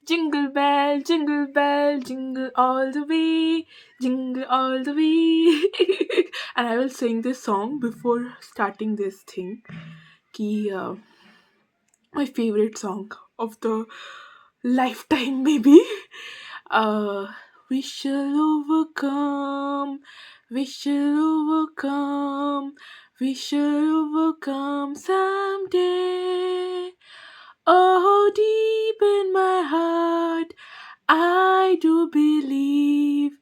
Jingle bell, jingle all the way, jingle all the way. And I will sing this song before starting this thing. Ki, my favorite song of the lifetime, maybe. Uh, we shall overcome, we shall overcome, we shall overcome someday. Oh, deep in my heart, I do believe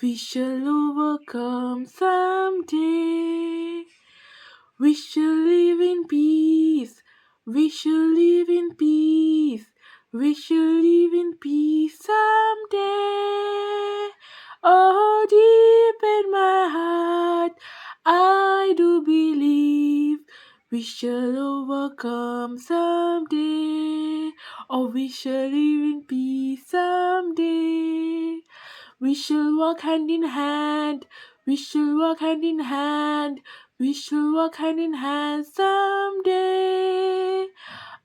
we shall overcome someday. We shall live in peace. We shall live in peace. We shall live in peace someday. Oh, deep in my heart, I do believe we shall overcome someday. Oh, we shall live in peace someday. We shall walk hand in hand. We shall walk hand in hand. We shall walk hand in hand someday.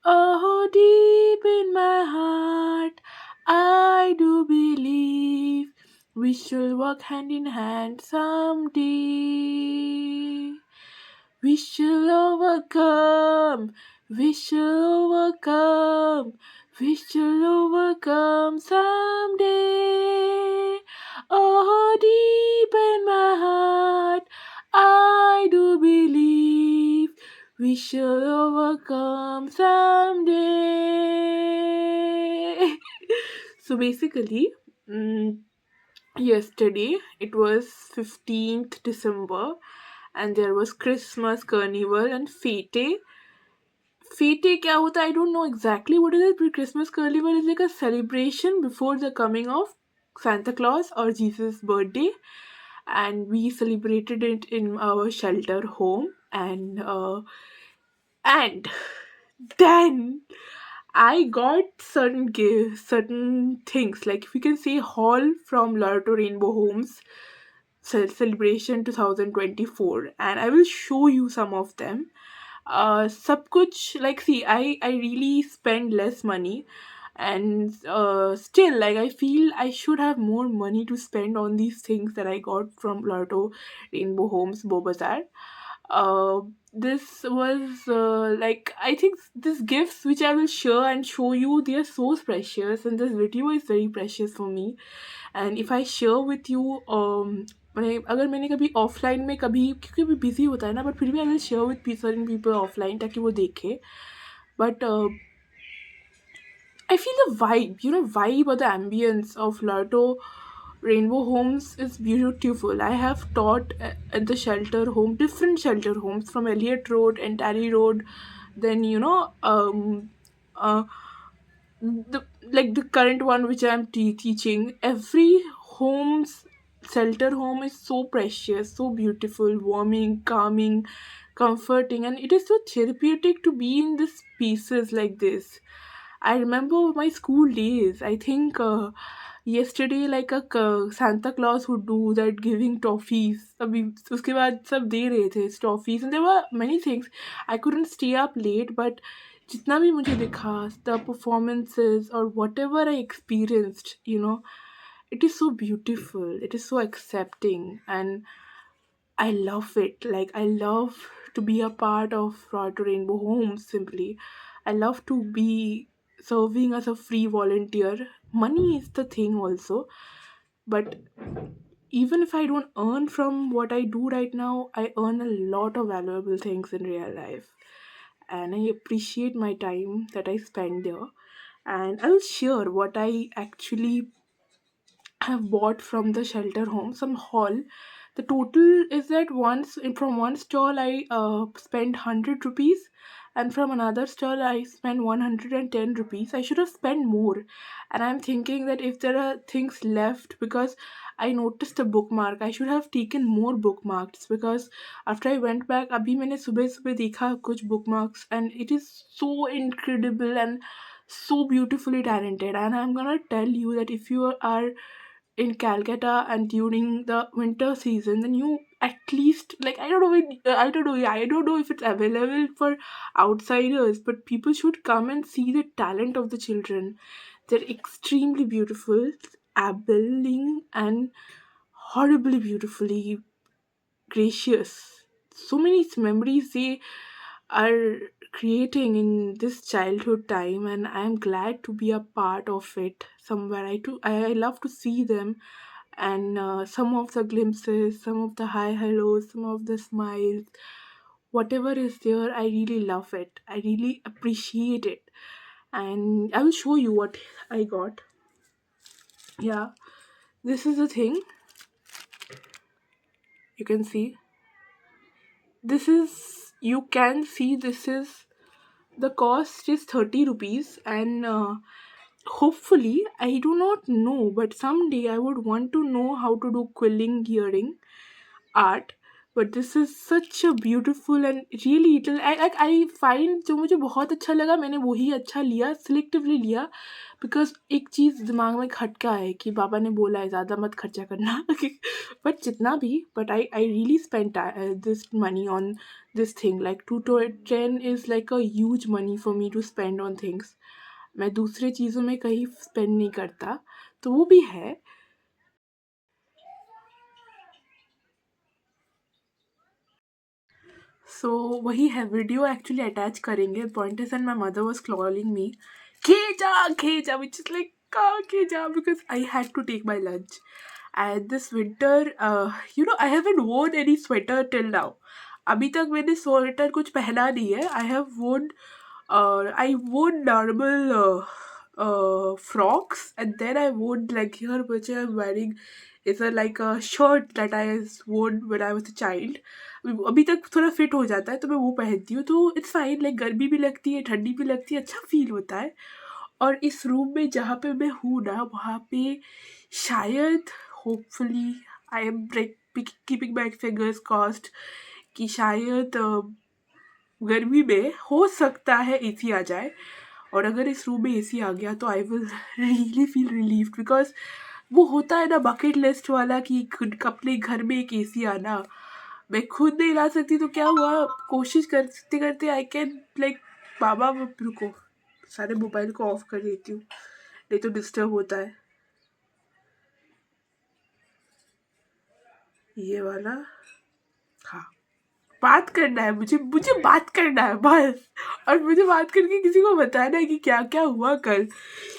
Oh, deep in my heart, I do believe we shall walk hand in hand someday. We shall overcome. We shall overcome. We shall overcome someday. Oh, deep in my heart, I do believe we shall overcome someday. So basically, mm, yesterday it was 15th December and there was Christmas carnival and fete. Fete क्या होता I don't know exactly what it is, but Christmas carnival is like a celebration before the coming of Santa Claus or Jesus' birthday, and we celebrated it in our shelter home. And then I got certain gifts, certain things like we can say haul from Lotto Rainbow Homes celebration 2024, and I will show you some of them. Sab kuch like see, I really spend less money, and still like I feel I should have more money to spend on these things that I got from Lotto Rainbow Homes Bobazar. uh, this was like I think these gifts which I will share and show you, they are so precious, and this video is very precious for me. And if I share with you मैंने अगर मैंने कभी offline में कभी क्योंकि अभी busy होता है ना, बट फिर भी आई will share with certain people offline ताकि वो देखे. But I feel the vibe, vibe or the ambience of Lotto Rainbow Homes is beautiful. I have taught at the shelter home, different shelter homes from Elliot Road and Tarry Road, then uh, the current one which I'm teaching. Every home's shelter home is so precious, so beautiful, warming, calming, comforting, and it is so therapeutic to be in this spaces like this. I remember my school days. I think yesterday like a Santa Claus would do that giving toffees. अभी उसके बाद सब दे रहे थे toffees, and there were many things. I couldn't stay up late, but जितना भी मुझे दिखा, the performances or whatever I experienced, it is so beautiful. It is so accepting, and I love it. Like I love to be a part of Royal Rainbow Homes simply. I love to be serving as a free volunteer. Money is the thing also, but even if I don't earn from what I do right now, I earn a lot of valuable things in real life. And I appreciate my time that I spend there. And I'll share what I actually have bought from the shelter home, some haul. The total is that once from one stall I spent 100 rupees, and from another stall I spent 110 rupees. I should have spent more, and I'm thinking that if there are things left, because I noticed a bookmark, I should have taken more bookmarks, because after I went back, अभी मैंने सुबह सुबह देखा कुछ bookmarks, and it is so incredible and so beautifully talented. And I'm gonna tell you that if you are in Calcutta and during the winter season, then you at least like I don't know I don't know, yeah, I don't know if it's available for outsiders, but people should come and see the talent of the children. They're extremely beautiful, abling and horribly beautifully gracious. So many memories they are creating in this childhood time, and I'm glad to be a part of it somewhere. I love to see them, and some of the glimpses, some of the high hellos, some of the smiles, whatever is there, I really love it. I really appreciate it, and I will show you what I got. Yeah, this is the thing. You can see. This is, you can see, this is, the cost is 30 rupees, and hopefully, I do not know, but someday I would want to know how to do quilling earring art. But this is such a beautiful and really little, I find, जो मुझे बहुत अच्छा लगा मैंने वही अच्छा लिया, selectively लिया, बिकॉज एक चीज़ दिमाग में खटका है कि बाबा ने बोला है ज़्यादा मत खर्चा करना. बट जितना भी, but I really spend this money on this thing. Like 210 is like a huge money for me to spend on things. मैं दूसरे चीज़ों में कहीं स्पेंड नहीं करता, तो वो भी है. सो वही है, वीडियो एक्चुअली अटैच करेंगे. Point is and my mother was calling me, खींचा विच इज लाइक खींचा, because I had to take my lunch. And this winter, I haven't worn any sweater till now. अभी तक मैंने sweater कुछ पहना नहीं है. I wore normal frocks, and then I wore, like, here which I'm wearing is a like a shirt that I wore when I was a child. अभी तक थोड़ा फिट हो जाता है तो मैं वो पहनती हूँ, तो इट्स फाइन. लाइक गर्मी भी लगती है, ठंडी भी लगती है, अच्छा फील होता है. और इस रूम में जहाँ पे मैं हूँ ना, वहाँ पे शायद, hopefully, I am keeping my fingers crossed कि शायद गर्मी में हो सकता है एसी आ जाए. और अगर इस रूम में एसी आ गया तो I will really feel relieved, because वो होता है ना बकेट लिस्ट वाला कि खुद अपने घर में एक एसी आना. मैं खुद नहीं ला सकती तो क्या हुआ, कोशिश करते करते आई कैन, लाइक, बाबा रुको, सारे मोबाइल को ऑफ कर देती हूँ नहीं तो डिस्टर्ब होता है. ये वाला, हाँ, बात करना है मुझे बात करना है बस. और मुझे बात करके किसी को बताना है कि क्या क्या हुआ कल.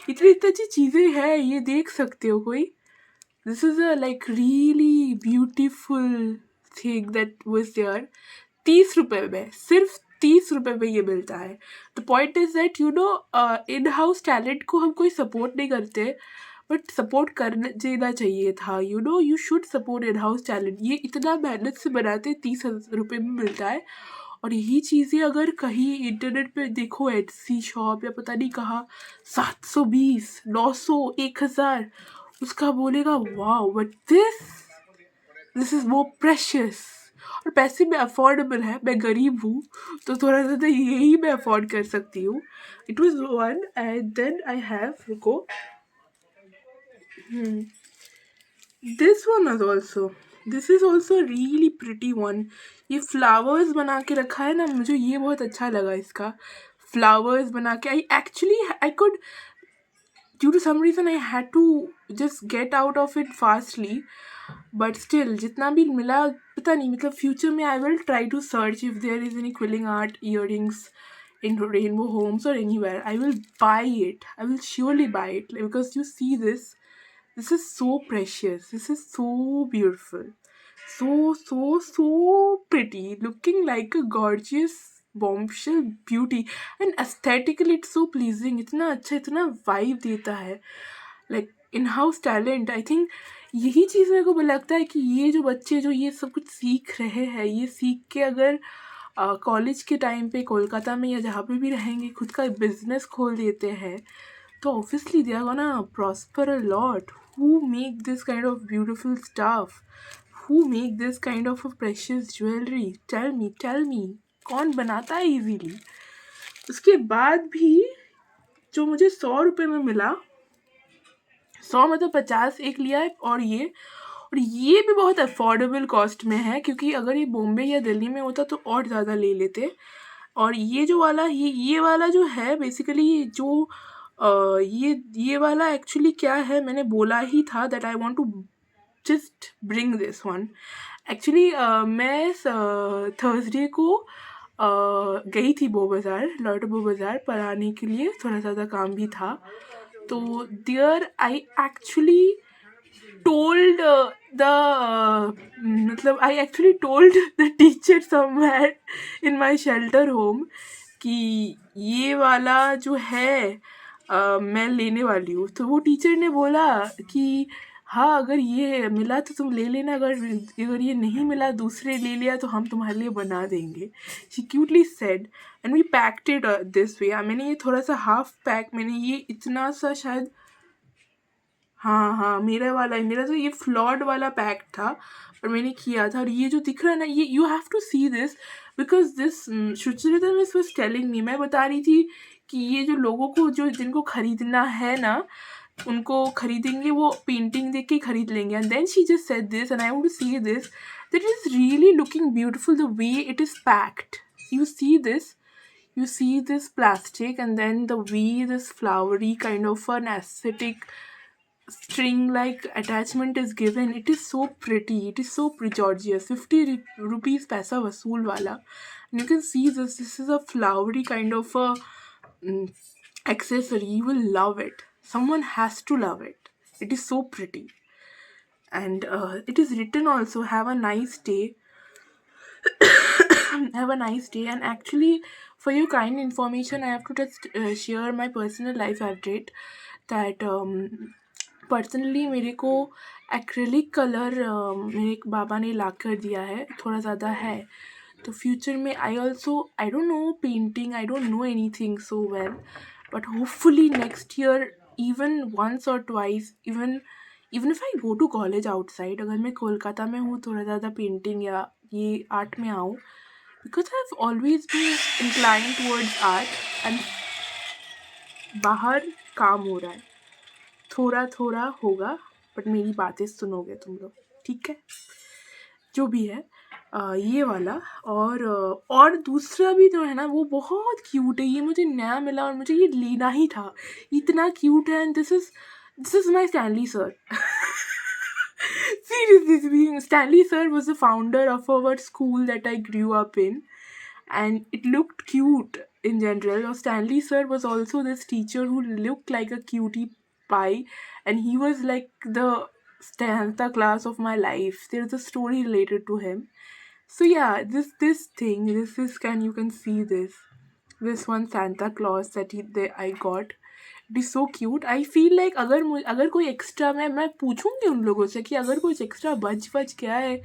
इतनी इतनी अच्छी चीज़ें हैं, ये देख सकते हो कोई. This is a like really beautiful thing that was there. 30 रुपए में, सिर्फ 30 रुपए में ये मिलता है. The point is that in house talent को हम कोई सपोर्ट नहीं करते, बट सपोर्ट करना देना चाहिए था. You should support in house talent. ये इतना मेहनत से बनाते, 30 रुपए में मिलता है. और यही चीज़ें अगर कहीं इंटरनेट पे देखो, एटसी शॉप या पता नहीं कहाँ, 720, 900, 1000, उसका बोलेगा wow. But this is more precious. और पैसे में अफोर्डेबल है. मैं गरीब हूँ तो थोड़ा ज़्यादा यही मैं अफोर्ड कर सकती हूँ. It was one, and then I have, रुको, this one is also really pretty one. ये फ्लावर्स बना के रखा है ना, मुझे ये बहुत अच्छा लगा. इसका फ्लावर्स बना के, I could, due to some reason I had to just get out of it fastly. But still जितना भी मिला, पता नहीं, मतलब फ्यूचर में I will try to search if there is any quilling art earrings in Rainbow Homes or anywhere. I will buy it. I will surely buy it, because you see this. This is so precious. This is so beautiful. So pretty. Looking like a gorgeous bombshell beauty. And aesthetically it's so pleasing. इतना अच्छा, इतना vibe देता है. Like in-house talent, I think यही चीज़ मेरे को लगता है कि ये जो बच्चे जो ये सब कुछ सीख रहे हैं, ये सीख के अगर कॉलेज के टाइम पे कोलकाता में या जहाँ पे भी रहेंगे खुद का बिजनेस खोल देते हैं, तो obviously they are gonna prosper a lot. Who make this kind of beautiful stuff, who make this kind of a precious jewellery. Tell me कौन बनाता है इजीली. उसके बाद भी जो मुझे 100 रुपये में मिला, 100 मतलब 50 एक लिया है, और ये भी बहुत अफोर्डेबल कॉस्ट में है, क्योंकि अगर ये बॉम्बे या दिल्ली में होता तो और ज़्यादा ले लेते. और ये जो वाला, ये वाला जो है बेसिकली जो ये वाला एक्चुअली क्या है, मैंने बोला ही था that I want to just bring this one. Actually मैं थर्सडे को गई थी बो बाज़ार, लॉर्ड बो बाज़ार पर आने के लिए, थोड़ा ज़्यादा काम भी था। तो देयर आई एक्चुअली told मतलब I actually told the teacher somewhere in my shelter home कि ये वाला जो है मैं लेने वाली हूँ। तो वो टीचर ने बोला कि हाँ, अगर ये मिला तो तुम ले लेना, अगर ये नहीं मिला, दूसरे ले लिया, तो हम तुम्हारे लिए बना देंगे। She cutely said and we packed it this way। मैंने ये थोड़ा सा हाफ पैक, मैंने ये इतना सा शायद, हाँ, मेरा तो ये फ्लॉड वाला पैक था, और मैंने किया था। और ये जो दिख रहा है ना, ये you have to see this because this Sucharita miss was telling me, मैं बता रही थी कि ये जो लोगों को जो जिनको खरीदना है ना, उनको खरीदेंगे, वो पेंटिंग देख के खरीद लेंगे। And then she just said this and I want to see this, that is really looking beautiful the way it is packed. You see this, you see this plastic, and then the way this flowery kind of an aesthetic string like attachment is given, it is so pretty, it is so gorgeous। 50 rupees पैसा वसूल वाला। And you can see this is a flowery kind of a accessory। You will love it, someone has to love it, it is so pretty। And it is written also, have a nice day, have a nice day। And actually for your kind information I have to just share my personal life update that personally मेरे को acrylic colour मेरे बाबा ने ला कर दिया है, थोड़ा ज़्यादा है। तो फ्यूचर में I don't know painting, I don't know anything so well, but hopefully next year even once or twice, even if I go to college outside, अगर मैं कोलकाता में हूँ, थोड़ा ज़्यादा पेंटिंग या ये आर्ट में आऊँ, because I have always been incline towards art. And बाहर काम हो रहा है, थोड़ा थोड़ा होगा, बट मेरी बातें सुनोगे तुम लोग, ठीक है? जो भी है ये वाला। और दूसरा भी जो है ना, वो बहुत क्यूट है, ये मुझे नया मिला और मुझे ये लेना ही था, इतना क्यूट है। And this is my Stanley sir. Seriously speaking, Stanley sir was the founder of our school that I grew up in, and it looked cute in general. Or Stanley sir was also this teacher who looked like a cutie pie, and he was like the Santa Claus of my life. There's a story related to him. So yeah, this thing, this is you can see this one Santa Claus that I got. It is so cute. I feel like अगर कोई extra, मैं पूछूंगी उन लोगों से कि अगर कुछ एक्स्ट्रा बच गया है,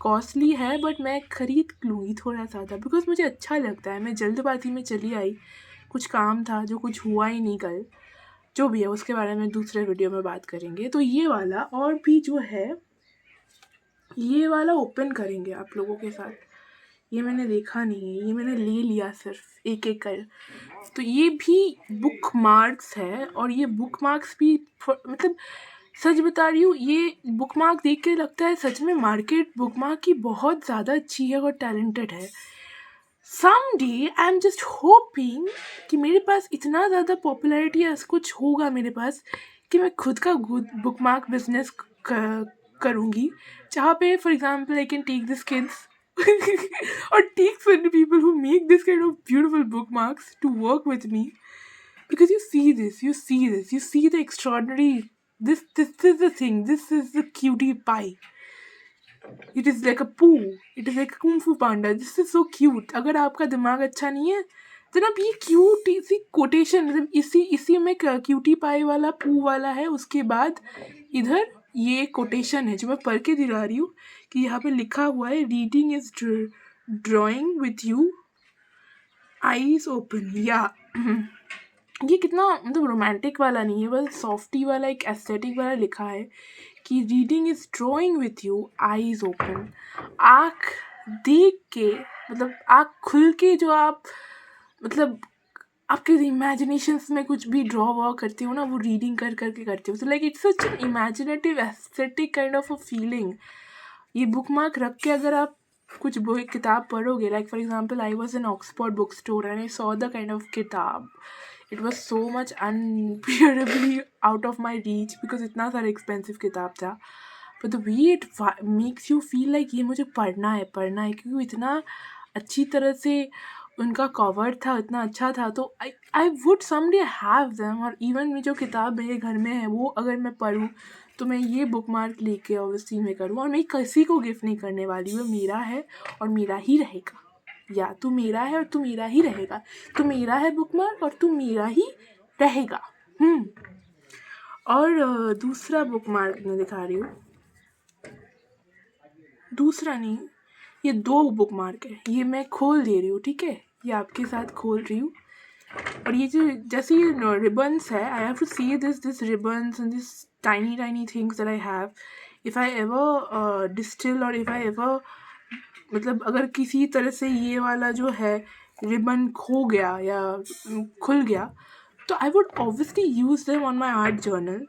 कॉस्टली है, बट मैं खरीद लूँगी थोड़ा ज़्यादा, बिकॉज मुझे अच्छा लगता है। मैं जल्दबाजी में चली आई, कुछ काम था जो कुछ हुआ ही नहीं कल, जो भी है उसके बारे में दूसरे वीडियो में बात करेंगे। तो ये वाला और भी जो है, ये वाला ओपन करेंगे आप लोगों के साथ। ये मैंने देखा नहीं है, ये मैंने ले लिया सिर्फ एक कर। तो ये भी बुक मार्क्स है, और ये बुक मार्क्स भी मतलब सच बता रही हूँ, ये बुक मार्क देख के लगता है सच में मार्केट बुक मार्क की बहुत ज़्यादा अच्छी है और टैलेंटेड है। Someday I am just hoping कि मेरे पास इतना ज़्यादा पॉपुलैरिटी या कुछ होगा मेरे पास कि मैं खुद का बुक मार्क बिजनेस करूँगी, जहाँ पे for example I can take this kids or take certain people who make this kind of beautiful bookmarks to work with me, because you see the extraordinary, this is the thing, this is the cutie pie, it is like a poo, it is like a kung fu panda, this is so cute। अगर आपका दिमाग अच्छा नहीं है तो आप ये cute इसी कोटेशन, मतलब इसी में क्यूटी पाई वाला पू वाला है, उसके बाद इधर ये कोटेशन है जो मैं पढ़ के दिला रही हूँ कि यहाँ पे लिखा हुआ है, reading is drawing with you eyes open. या ये कितना मतलब रोमांटिक वाला नहीं है, बस सॉफ्टी वाला एक एस्थेटिक वाला लिखा है कि reading is drawing with you eyes open. आँख देख के, मतलब आँख खुल के जो आप मतलब आपके इमेजिनेशंस में कुछ भी ड्रॉ करते हो ना, वो रीडिंग करके करते हो। तो like it's such an imaginative aesthetic kind of a feeling. ये बुक मार्क रख के अगर आप कुछ किताब पढ़ोगे, like for example I was in Oxford bookstore and I saw the kind of किताब, it was so much unbearably out of my reach because इतना सारा एक्सपेंसिव किताब था. But the way it makes you feel like ये मुझे पढ़ना है क्योंकि इतना अच्छी तरह से उनका कवर था, इतना अच्छा था. तो I would someday have them. और इवन जो किताब मेरे घर में है वो अगर मैं पढूँ तो मैं ये बुक मार्क लेके ऑब्वियसली मैं करूँ. और मैं किसी को गिफ्ट नहीं करने वाली हूँ. मेरा है और मेरा ही रहेगा. या तू मेरा है और तू मेरा ही रहेगा. तू मेरा है बुक मार्क और तू मेरा ही रहेगा. और दूसरा बुक मार्क मैं दिखा रही हूँ. दूसरा नहीं, ये 2 बुक मार्क है. ये मैं खोल दे रही हूँ, ठीक है. ये आपके साथ खोल रही हूँ. और ये जो जैसे ये रिबन्स है, I have to see this ribbons and this tiny things that I have. If I ever distil और इफ़ आई एवर मतलब अगर किसी तरह से ये वाला जो है रिबन खो गया या खुल गया तो I would obviously use them on my art journal.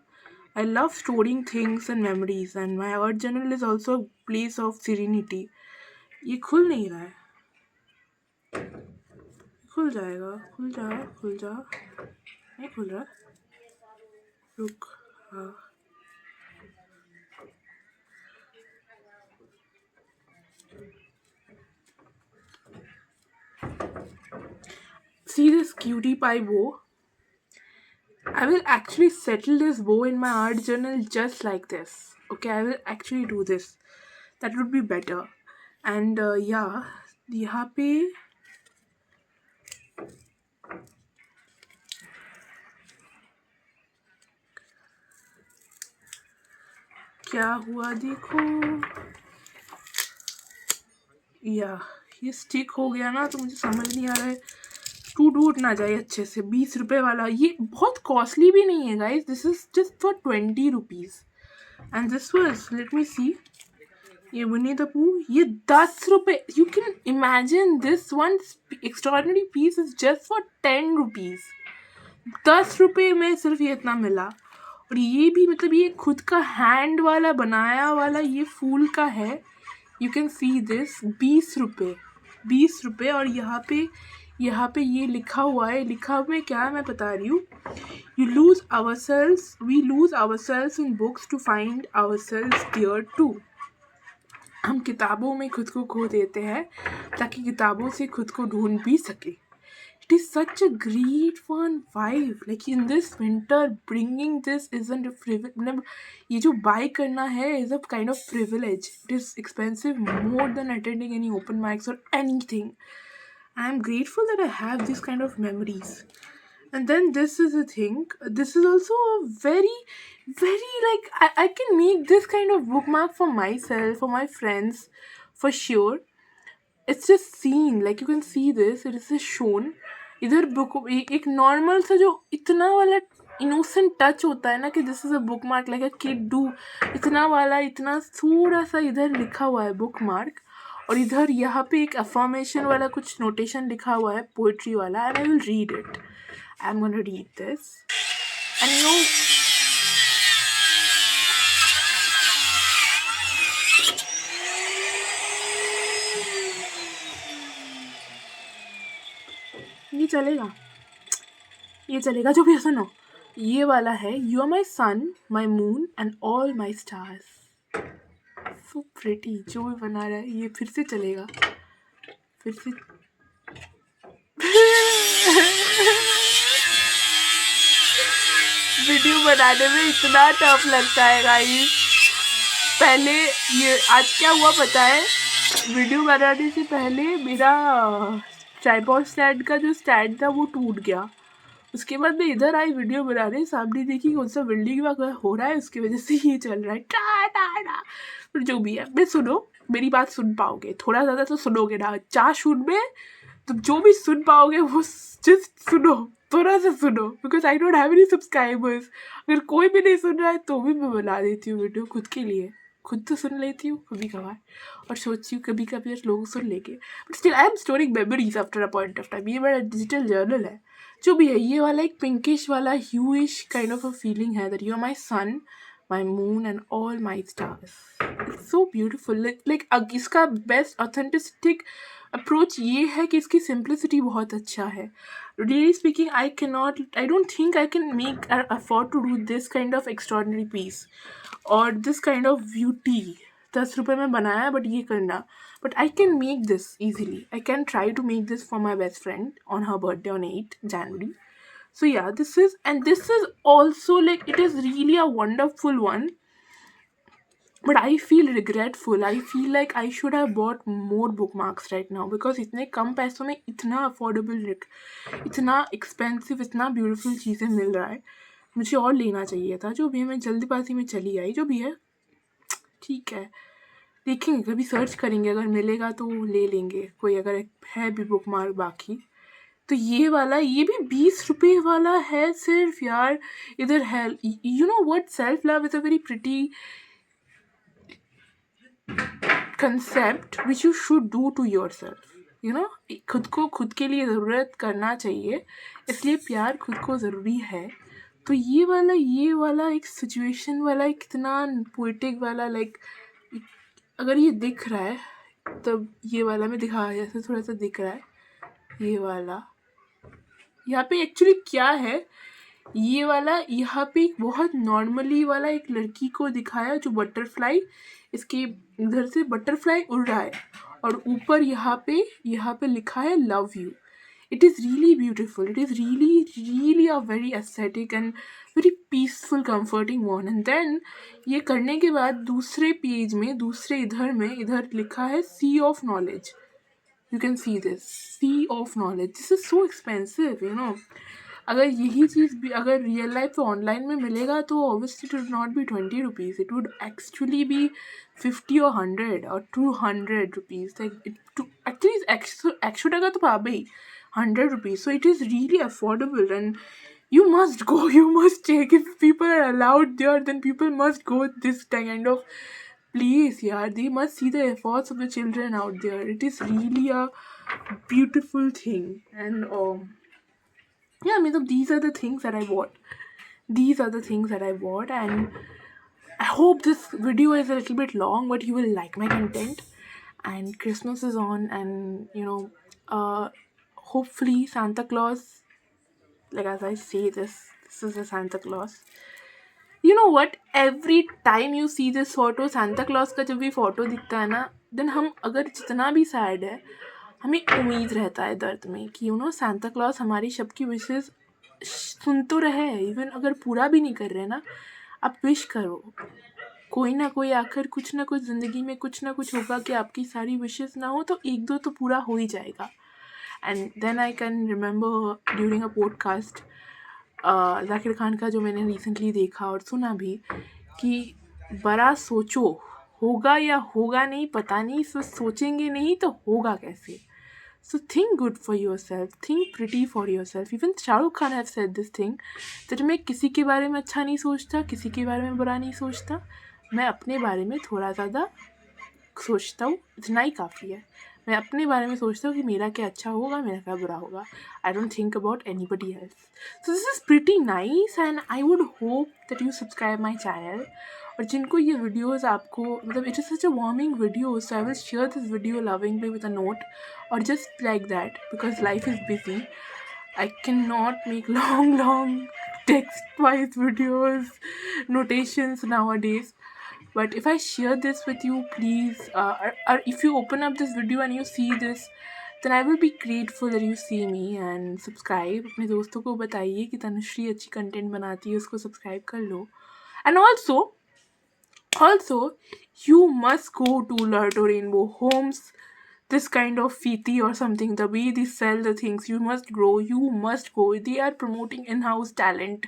I love storing things and memories, and my art journal is also a place of serenity. ये खुल नहीं रहा है. खुल जाएगा. खुल जा. नहीं खुल रहा. रुक. हाँ. See this cutie pie bow? I will actually settle this bow in my art journal just like this. Okay, I will actually do this. That would be better. And yeah, यहाँ पे क्या हुआ देखो. या ये स्टिक हो गया ना तो मुझे समझ नहीं आ रहा है. टूट ना जाए अच्छे से. 20 रुपये वाला. ये बहुत कॉस्टली भी नहीं है guys. This is just for 20 rupees. And this was, let me see, ये विनी द पू, ये 10 रुपये. You can imagine this one extraordinary piece is just for 10 rupees. 10 रुपये में सिर्फ ये इतना मिला. और ये भी मतलब ये खुद का हैंड वाला बनाया वाला ये फूल का है. You can see this. 20 रुपये. और यहाँ पे ये लिखा हुआ है. लिखा हुआ है क्या मैं बता रही हूँ. We lose ourselves in books to find ourselves there too. हम किताबों में खुद को खो देते हैं ताकि किताबों से खुद को ढूंढ भी सके. It is such a great fun vibe. Like in this winter, bringing this isn't a privilege. ये जो buy करना है is a kind of privilege. It is expensive more than attending any open mics or anything. I am grateful that I have these kind of memories. And then this is a thing. This is also a very, very like I can make this kind of bookmark for myself, for my friends, for sure. It's just seen, like you can see this. It is just shown. इधर book एक normal सा जो इतना वाला innocent touch होता है ना कि this is a book mark like a kid do. इतना वाला इतना थोड़ा सा इधर लिखा हुआ है बुक मार्क. और इधर यहाँ पे एक अफर्मेशन वाला कुछ नोटेशन लिखा हुआ है पोइट्री वाला. And I will read it. I am gonna read this. And you ये चलेगा जो भी. सुनो, ये वाला है. You are my sun, my moon and all my stars. So pretty. जो भी बना रहा है ये फिर से चलेगा. फिर से वीडियो बनाने में इतना टफ लगता है गाइस. पहले ये आज क्या हुआ पता है. वीडियो बनाने से पहले मेरा ट्राइपॉड स्टैंड का जो स्टैंड था वो टूट गया. उसके बाद मैं इधर आई वीडियो बनाने. सामने देखी कौन सा बिल्डिंग में हो रहा है, उसकी वजह से ये चल रहा है. टा टा टा. पर जो भी है, मैं सुनो, मेरी बात सुन पाओगे. थोड़ा ज़्यादा तो सुनोगे ना. 4 शूट में तो जो भी सुन पाओगे वो जस्ट सुनो. थोड़ा सा सुनो because I don't have any subscribers. अगर कोई भी नहीं सुन रहा है तो भी मैं बना देती हूँ वीडियो खुद के लिए. खुद तो सुन लेती हूँ कभी कभार और सोचती हूँ कभी कभी लोग सुन लेंगे. But still I am storing memories after a point of time. ये मेरा डिजिटल जर्नल है. जो भी है, ये वाला एक पिंकिश वाला hueish kind of a feeling है that you are my sun, my moon and all my stars. It's so beautiful. Like इसका बेस्ट ऑथेंटिस्टिक अप्रोच ये है कि इसकी सिंप्लिसिटी बहुत अच्छा है. Really speaking, I don't think I can make afford to do this kind of extraordinary piece और this kind of beauty. 10 रुपये में बनाया बट ये करना, but I can make this easily. I can try to make this for my best friend on her birthday on 8th January. So yeah, this is also like, it is really a wonderful one. But I feel regretful. I feel like I should have bought more bookmarks right now because इतने कम पैसों में इतना affordable, इतना expensive, इतना beautiful चीज़ें मिल रहा है. मुझे और लेना चाहिए था. जो भी है, मैं जल्दीबाजी में चली आई. जो भी है ठीक है, देखेंगे, कभी सर्च करेंगे, अगर मिलेगा तो ले लेंगे. कोई अगर है भी बुकमार्क बाकी. तो ये वाला, ये भी 20 रुपये वाला है सिर्फ यार. इधर है, you know what, self love is a very pretty concept which you should do to yourself. You know, खुद को खुद के लिए ज़रूरत करना चाहिए, इसलिए प्यार खुद को ज़रूरी है. तो ये वाला एक सिचुएशन वाला, एक कितना पोइटिक वाला, लाइक अगर ये दिख रहा है तब ये वाला मैं दिखा, जैसे थोड़ा सा दिख रहा है ये वाला. यहाँ पे एक्चुअली क्या है, ये वाला यहाँ पे एक बहुत नॉर्मली वाला एक लड़की को दिखाया जो बटरफ्लाई, इसके इधर से बटरफ्लाई उड़ रहा है और ऊपर यहाँ पे लिखा है love you. It is really beautiful. It is really a very aesthetic and very peaceful, comforting one. And then ये करने के बाद दूसरे पेज में, इधर लिखा है sea of knowledge. You can see this, sea of knowledge. This is so expensive, you know. अगर यही चीज़ भी अगर रियल लाइफ ऑनलाइन में मिलेगा तो obviously it would not be 20 rupees. It would actually be 50 or 100 or 200 rupees. Like actually 100 টাকা তো পাবেই, 100 rupees. So it is really affordable and you must go, you must check. If people are allowed there, then people must go this kind of place. Yeah, they must see the efforts of the children out there. It is really a beautiful thing. And yeah, I mean, these are the things that I bought. And I hope this video is a little bit long, but you will like my content. And Christmas is on, and you know, hopefully Santa Claus, like as I say this is a Santa Claus. You know what? Every time you see this photo, Santa Claus का जब भी photo दिखता है ना, then हम अगर जितना भी सैड है, हमें उम्मीद रहता है दर्द में कि यू नो सांता क्लॉज हमारी सबकी विशेस सुन तो रहे. इवन अगर पूरा भी नहीं कर रहे ना, आप विश करो, कोई ना कोई आखिर कुछ ना कुछ ज़िंदगी में कुछ ना कुछ होगा कि आपकी सारी विशेस ना हो तो एक दो तो पूरा हो ही जाएगा. And then I can remember during a podcast Zakir Khan का जो मैंने रिसेंटली देखा और सुना भी, कि बड़ा सोचो, होगा या होगा नहीं पता नहीं, सोचेंगे नहीं तो होगा कैसे. So think good for yourself, think pretty for yourself. Even Shah Rukh Khan have said this thing that मैं किसी के बारे में अच्छा नहीं सोचता, किसी के बारे में बुरा नहीं सोचता, मैं अपने बारे में थोड़ा ज़्यादा सोचता हूँ, इतना ही काफ़ी है. मैं अपने बारे में सोचता हूँ कि मेरा क्या अच्छा होगा, मेरा क्या बुरा होगा. I don't think about anybody else. So this is pretty nice and I would hope that you subscribe my channel. और जिनको ये वीडियोस आपको मतलब it is such a warming video, so I will share this video lovingly with a note or just like that because life is busy. I can not make long text wise videos, notations nowadays. But if I share this with you, please, or if you open up this video and you see this, then I will be grateful that you see me and subscribe. अपने दोस्तों को बताइए कि तनुश्री अच्छी content बनाती है, उसको subscribe कर लो. And also you must go to Lardo Rainbow Homes, this kind of fiti or something, the way they sell the things, you must go. They are promoting in-house talent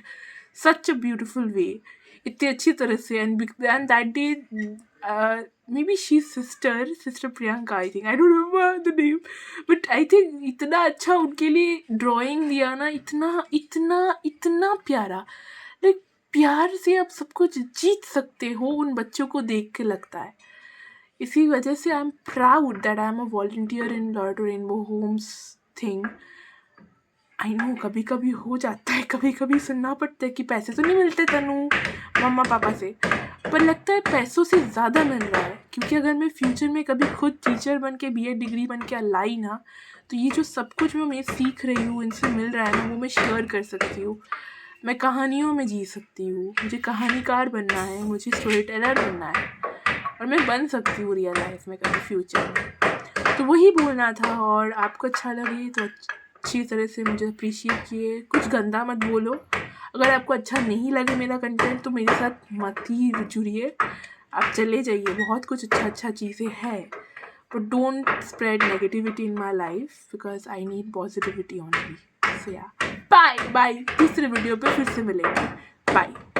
such a beautiful way, इतने अच्छी तरह से. And that day maybe she's sister Priyanka, I think, I don't remember the name, but I think इतना अच्छा उनके लिए drawing दिया ना, इतना प्यारा. लाइक प्यार से आप सब कुछ जीत सकते हो, उन बच्चों को देख के लगता है. इसी वजह से I am proud that I am a volunteer in Loreto Rainbow Homes thing. I know कभी कभी हो जाता है, कभी कभी सुनना पड़ता है कि पैसे तो नहीं मिलते तनु मम्मा पापा से, पर लगता है पैसों से ज़्यादा मिल रहा है, क्योंकि अगर मैं फ्यूचर में कभी खुद टीचर बन के बीएड डिग्री बन के लाई ना, तो ये जो सब कुछ मैं सीख रही हूँ, इनसे मिल रहा है ना, वो मैं शेयर कर सकती हूँ। मैं कहानियों में जी सकती हूँ, मुझे कहानीकार बनना है, मुझे स्टोरी टेलर बनना है, और मैं बन सकती हूँ रियल लाइफ में कभी फ्यूचर में। तो वही बोलना था, और आपको अच्छा लगे तो अच्छी तरह से मुझे अप्रिशिएट किए, कुछ गंदा मत बोलो। अगर आपको अच्छा नहीं लगे मेरा कंटेंट तो मेरे साथ मत ही जुड़िए, आप चले जाइए, बहुत कुछ अच्छा चीज़ें हैं, but don't spread negativity in my life because I need positivity only. So yeah, bye bye, दूसरे वीडियो पे फिर से मिलेंगे, बाय।